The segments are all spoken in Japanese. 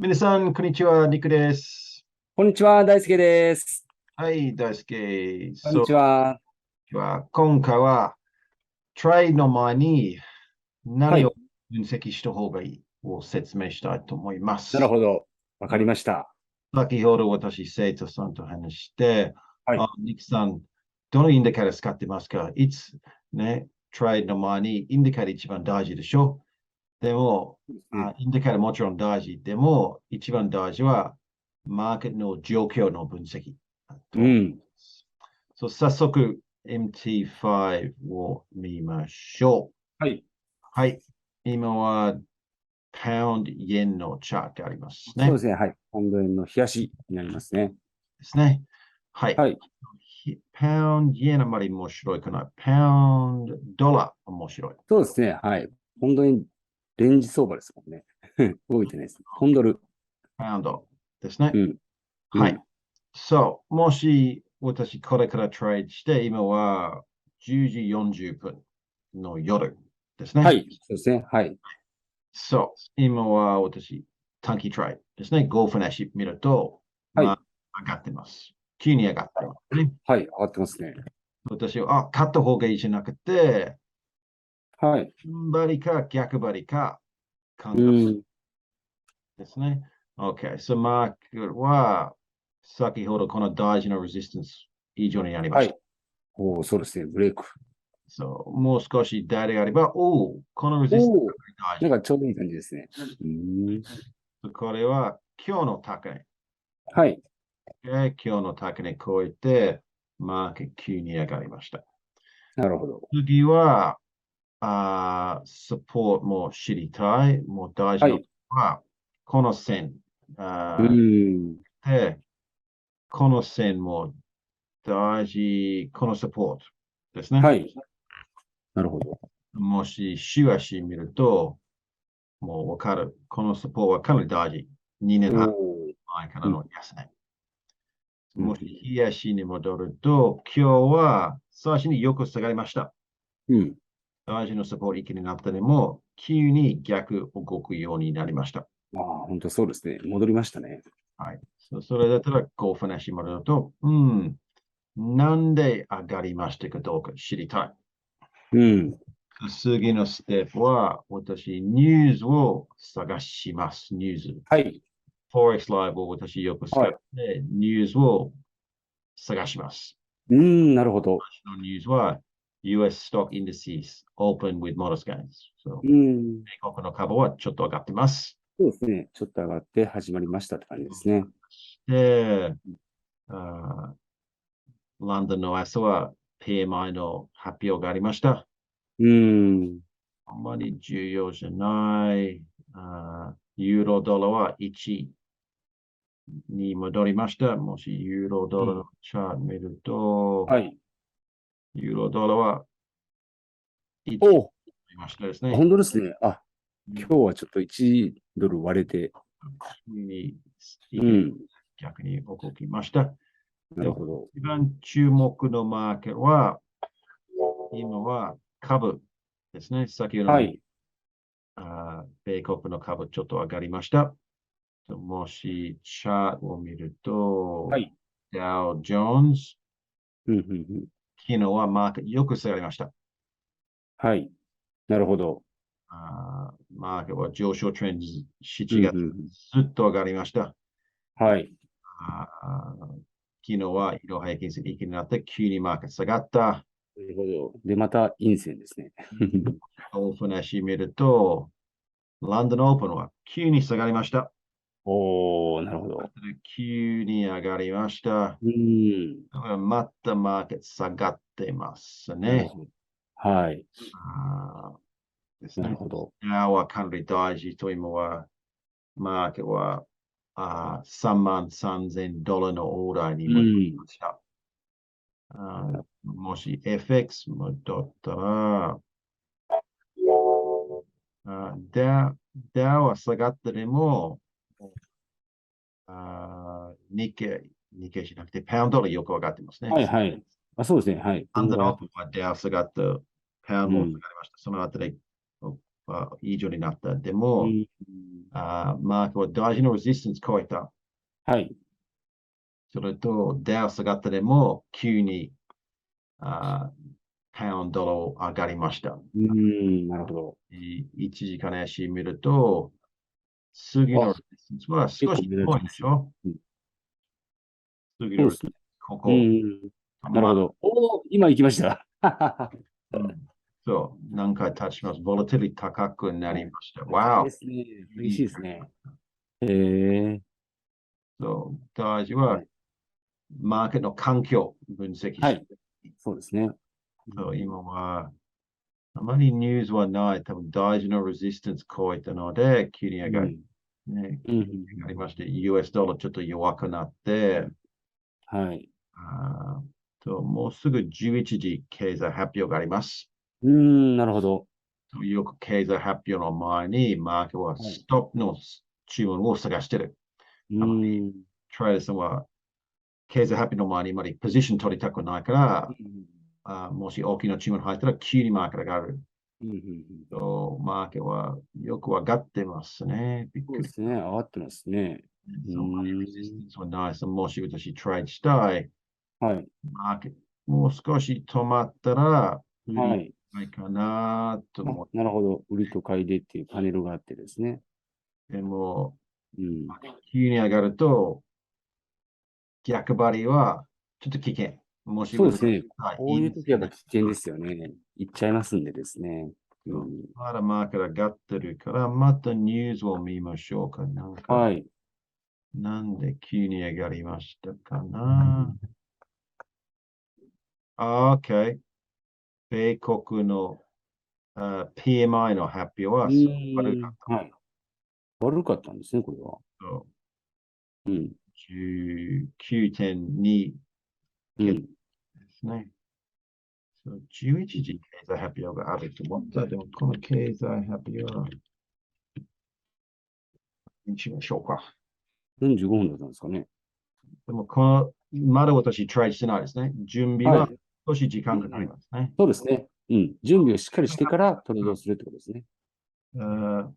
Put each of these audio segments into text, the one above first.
皆さん、こんにちは。ニクです。こんにちは、大輔です。はい、大輔。こんにちは。今回は、トレードの前に何をはい。分析した方がいいを説明したいと思いまなるす。ほど。わかりました。先ほど私、生徒さんと話して、はい。ニクさん、どのインディカー使ってますか？トレードの前にインディカー一番大事でしょ？でも、インディカーもちろん大事。でも、一番大事は、マーケットの状況の分析うん。早速、MT5 を見ましょう。はい。はい。今は、パウンド、イエンのチャートありますね。そうですね。はい。ポンド円の冷やしになりますね。ですね。はい。はい。パウンド、イエンあまり面白いかな。パウンド、ドラ面白い。そうですね。はい。ポンド円、レンジ相場ですもんね。動いてないです。ポンドル。パウンドですね。うん。うはい。ん。もし私これからトレードして、今は10時40分の夜ですね。はい。そうですね。はい。今は私、短期トレードですね。ゴーフなし見ると、はい。上がってます。急に上がってますね。はい。上がってますね。私は、買った方がいいじゃなくて、はい。張りか逆張りか考うえん。ですね。OK。マーケットは、先ほどこの大事なレジスタンス以上になりました。はい。おー、そうですね。ブレイク。もう少し大であれば、このレジスタンおー。ス大なんかちょうどいい感じですね。事。これは今日の高値。はい。今日の高値超えて、マーケット急に上がりました。なるほど。次は、サポートも知りたい。もう大事なのはい。は、この線。うん。で、この線も大事。このサポートですね。はい。なるほど。もし、週足見ると、もうわかる。このサポートはかなり大事。2年半おー。前からうん。の安値。うん。もし、日足に戻ると、今日は最初によく下がりました。うん。大事なサポート域になったでも、急に逆動くようになりました。ああ、本当そうですね。戻りましたね。はい。それだったら、こう、ファナシ戻ると、なんで上がりましたかどうか知りたい。うん。次のステップは、私、ニュースを探します。ニュース。はい。Forex Live を私よく使っはい。て、ニュースを探します。なるほど。私のニュースは、US Stock Indices Open with Modest Gains。米国の株はちょっと上がってます。そうですね。ちょっと上がって始まりましたって感じですね。で、あランドンの朝は PMI の発表がありました。うん。あんまり重要じゃない。ユーロドルは1に戻りました。もしユーロドルのチャート見ると、はい。ユーロドルは1にお、戻りましたですね。本当ですね。あ、今日はちょっと1ドル割れて。にうん。逆に動きました。で、なるほど。一番注目のマーケットは、今は株ですね。先ほどのはい。米国の株ちょっと上がりました。もし、チャートを見ると、はい。ダウ・ジョーンズ、うん、うん、うん。昨日はマーケットよく下がりました。はい。なるほど。マーケットは上昇トレンド7うん、月、うん、うん。ずっと上がりました。はい。昨日は移動平均線域になって急にマーケット下がった。なるほど。で、また陰線ですね。オープン足見ると、ランドンオープンは急に下がりました。おー、なるほど。急に上がりました。うん。またマーケット下がってますね。なるほど。はい。ですね。なるほど。今はかなり大事と今は、マーケットは3万3000ドルのオーダーに戻りました。もし FX 戻ったら、ダウは下がってでも、日経じゃなくて、パウンドドルよく上がってますね。はい、はい。あ、そうですね。はい。パウンド今後は、ドルはダウ下がって、パウンドも下がりました。その後で、は以上になった。でうも、ん。マークは大事なレジスタンス超えた。はい。それと、ダウ下がったでも、急にパウンドドル上がりました。なるほど。1時間足見ると、次のレあ、ジスタンスは結構少し遠い目立ちますね。でしょ。うん、次のレジスタンそうですね。ス、ここ。なるほど。おー、今行きました。そう、何回タッチします。ボラティリティ高くなはい。りました。高いわですね。お。嬉しいですね。へえ。そう、大事は、はい。マーケットの環境を分析して、はい。そうですね。そう、今は、あまりニュースはない。多分大事なレジスタンス超えたので、急に上がり、うん。ね、うん。急に上がりまして、US ドルちょっと弱くなって、はい。もうすぐ11時経済発表があります。なるほど。よく経済発表の前に、マーケットははい。ストップの注文を探している。うあまり、ん。トレーダーさんは経済発表の前にあまりポジション取りたくないから、もし大きな注文入ったら急にマーケットが上がる。マーケットはよく上がってますね。びっくり。そうですね。上がってますね。そんなにレジスタンスはない。もし私トレードしたい、はい。マーケットもう少し止まったら、売りはい。ないかなと思って。なるほど。売りと買いでっていうパネルがあってですね。でも、うん。急に上がると、逆張りはちょっと危険。もし私、そうですね。はい、こういう時はやっぱ危険ですよね。行っちゃいますんでですね。まだマーケット上がってるから、またニュースを見ましょうか。はい。なんで急に上がりましたかな。OK。米国のPMI の発表は悪かった。はい。悪かったんですね、これは。うん。19.2でうん。すね。11時経済発表があると思った。でも、この経済発表は、にしましょうか。45分だったんですかね。でも、まだ私トライしてないですね。準備ははい。少し時間かかりますね。そうですね。準備をしっかりしてからトレードをするってことですね。uh,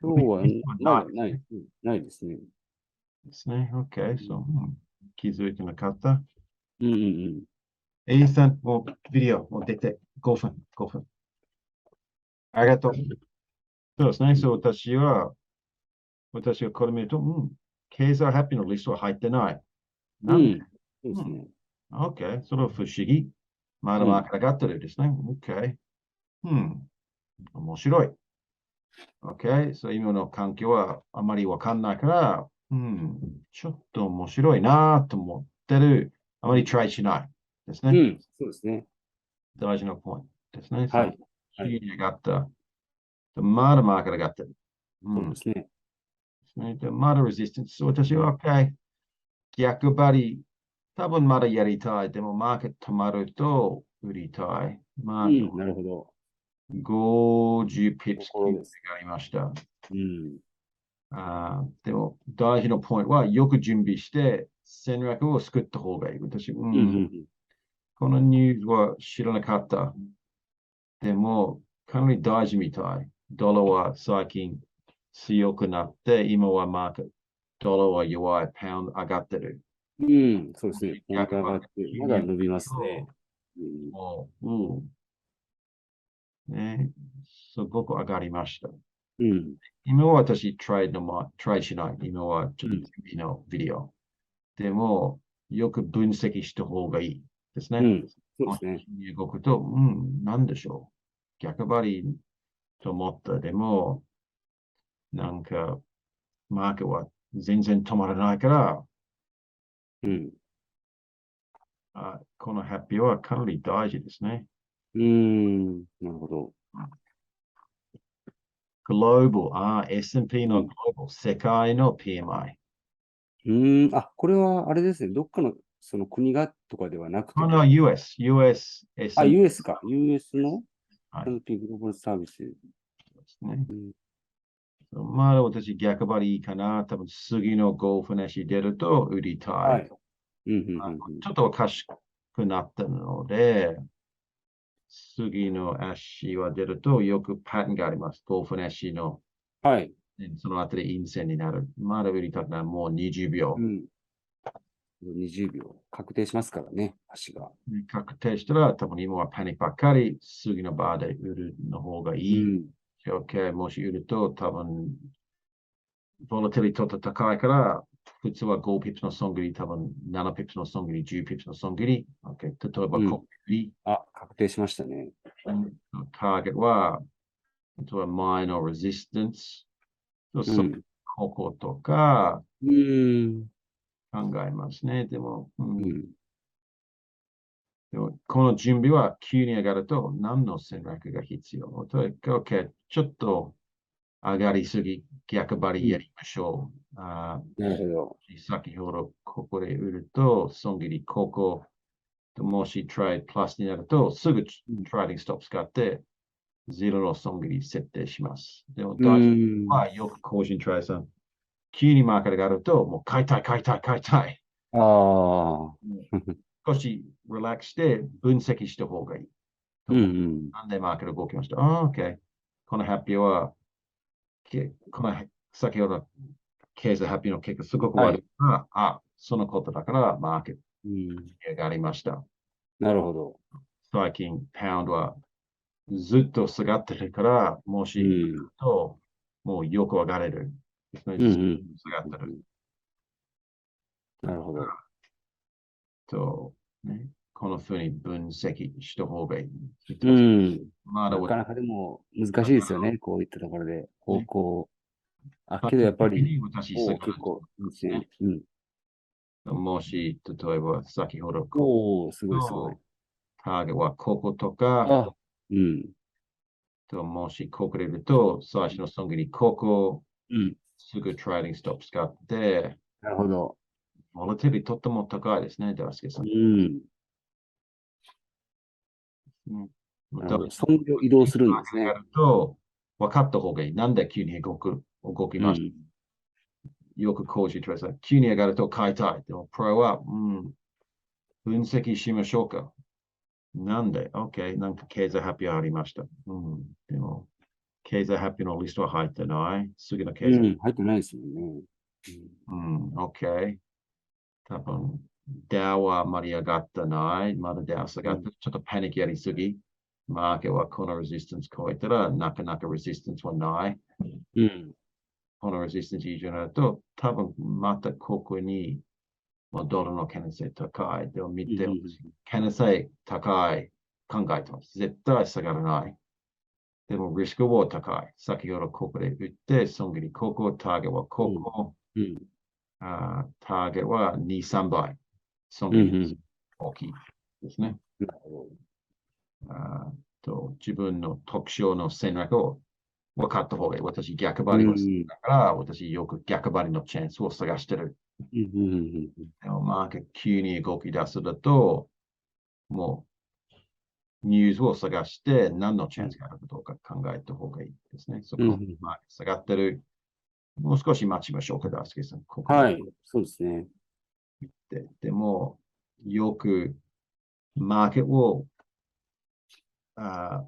今日はまないだない、ないですね。ですね。OK。気づいてなかった。うんうんうん。A さん、もうビデオ、もう出て、5分、5分。ありがとう。そうですね。そう、私がこれ見ると、経済発表のリストは入ってない。なんでそうですね。OK。それは不思議。まだまだ上がってるですね。OK。面白い。OK。そう、今の環境はあまりわかんないから、ちょっと面白いなと思ってる。あまりトライしないですね。そうですね。大事なポイントですね。はい。はい。急に上がった。まだマーケット上がってる。そうですね。でまだレジスタンス。私は OK。逆張り。多分まだやりたい。でもマーケット止まると売りたい。マーケットなるほど。50ピップス9ところです。がありました。うん。でも大事なポイントはよく準備して戦略を作った方がいい。私、このニュースは知らなかった。でも、かなり大事みたい。ドルは最近強くなって、今はマーケット、ドルは弱い、パウンド上がってる。そうですね。ポイント逆張上がって、りまだ伸びますね。もね、すごく上がりました。うん。今は私トライしない。今はちょっと次のビデオ。でも、よく分析した方がいいですね。そうですね。動くと、なんでしょう。逆張りと思った。でも、なんか、マーケットは全然止まらないから、この発表はかなり大事ですね。なるほど。グローバル、S&P のグローバル、世界の PMI。これはあれですね。どっかのその国がとかではなくて。US、S&P。US か。US の はい。S&P グローバルサービス。ですね。まだ私逆張りいいかな。多分次のゴーフなし出ると売りたい。はい。ちょっとおかしくなったので、次の足は出ると、よくパターンがあります。5分足の、はい。その後で陰線になる。まだ売りたくない。もう20秒。20秒。確定しますからね、足が。確定したら、多分今はパニックばっかり、次の場で売るの方がいい。OK、もし売ると、多分、ボラティリティと高いから、普通は5ピップスの損切り、多分7ピップスの損切り、10ピップスの損切り。OK、例えば、確定しましたね。ターゲットは、例えば前のレジスタンス、こことか考えますね。でも、この準備は急に上がると何の戦略が必要？ OK、ちょっと上がりすぎ、逆張りやりましょう。なるほど。先ほどここで売ると、損切り、ここ、もしトライプラスになると、すぐトライディングストップ使って、ゼロの損切り設定します。でも、大事はよく個人トライさん、急にマーケットがあると、もう買いたい。少しリラックスして分析した方がいい。なんでマーケット動きました？OK。この発表は、先ほど経済発表の結果すごく悪いから、そのことだからマーケット上がりました。なるほど。最近、パウンドはずっと下がってるから、もし、もうよく上がれる。下がってる。なるほど。このふうに分析した方がいい。なかなかでも難しいですよね。こういったところで方向。けどやっぱり、結構いいですね。もし、例えば先ほど、すごいすごい。ターゲットはこことか、もしここでいると、最初の損切り、ここ、すぐトライディングストップ使って、なるほど。ボラティリティとっても高いですね、ダースケさん。損切りを移動するんですね。分かった方がいい。なんで急に動きました。よく講師トレーサー、急に上がると買いたい。でも、プロは、分析しましょうか。なんで ?OK、なんか経済発表ありました。でも、経済発表のリストは入ってない。次の経済。入ってないですよね。OK。多分、ダウはあまり上がってない。まだダウ下がって、ちょっとパニックやりすぎ。マーケットはこのレジスタンス超えたら、なかなかレジスタンスはない。このレジスタンス以上になると、多分またここに、ドルの可能性高い。でも見て、可能性高い。考えてます。絶対下がらない。でもリスクは高い。先ほどここで売って、損切りここ、ターゲットはここ。ターゲットは2、3倍。損切り大きいですね。自分の特徴の戦略を分かった方がいい。私、逆張りをするから、私、よく逆張りのチャンスを探してる。でも、マーケット急に動き出すだと、もう、ニュースを探して、何のチャンスがあるかどうか考えた方がいいですね。そこ、下がってる。もう少し待ちましょうか、ダースケさん。はい、そうですね。でも、よく、マーケットを、マ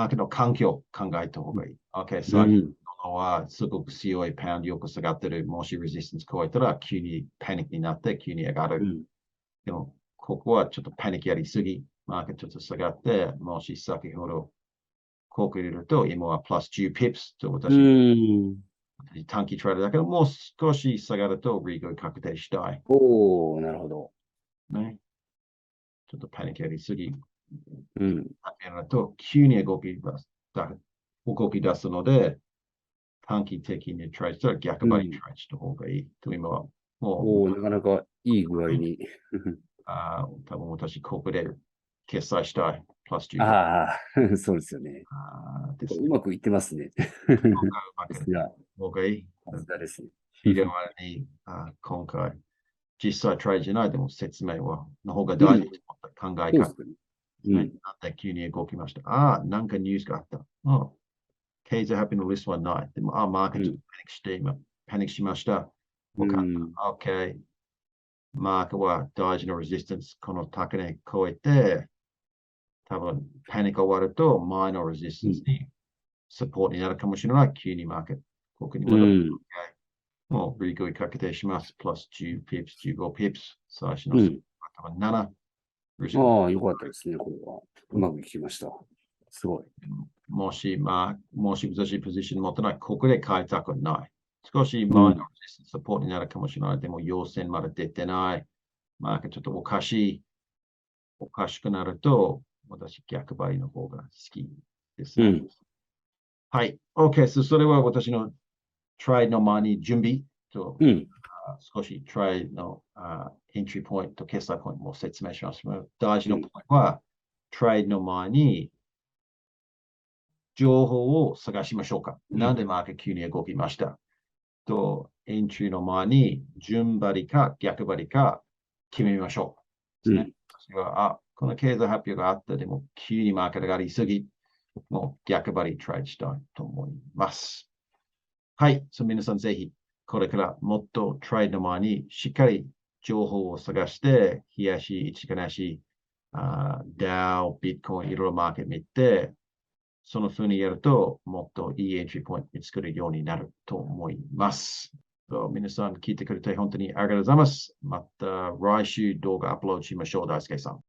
ーケットの環境を考えた方がいい。OK、先ほどはすごく強いパウンドよく下がってる。もしレジスタンス超えたら、急にパニックになって、急に上がる。でも、ここはちょっとパニックやりすぎ。マーケットちょっと下がって、もし先ほど、ここ入れると、今はプラス10ピップスと私短期トレードだけど、もう少し下がると、リーグ確定したい。なるほど。ね。ちょっとパニックやりすぎ。と急に動き出すので、短期的にトライしたら逆張りトライした方がいい。と今はもう、なかなかいい具合に。多分私、ここで決済したい。プラス10。そうですよね。うまくいってますね。方がいい。さすがですね。非常に今回、実際トライじゃないでも説明の方が大事と思った考え方。なんで急に動きました。なんかニュースがあった。経済発表のリストはない。でも、マーケットパニックしました。OK。マーケットは大事なレジスタンス、この高値超えて、多分、パニック終わると、前のレジスタンスにサポートになるかもしれない。急にマーケット、ここに戻る。もう、リグイかけてします。プラス10ピップス、15ピップス。最初の多分7。ああ、よかったですね、これは。うまくいきました。すごい。もし難しいポジション持ってない、ここで買いたくない。少し前のサポートになるかもしれない。でも、要線まで出てない。マーケットちょっとおかしくなると、私、逆張りの方が好きですね。はい。OK。それは私のトライの前に準備と、少しトライのエントリーポイント、決済ポイントも説明します。大事なポイントは、トライの前に情報を探しましょうか。なんでマーケット急に動きましたと、エントリーの前に順張りか逆張りか決めましょう。この経済発表があったでも急にマーケットがありすぎ、もう逆張りトライしたいと思います。はい。皆さんぜひこれからもっとトライの前にしっかり情報を探して、日足、一日足、ダウ、ビットコイン、いろいろマーケット見て、その風にやると、もっといいエントリーポイント見つけるようになると思います。皆さん聞いてくれて本当にありがとうございます。また来週動画アップロードしましょう。大輔さん。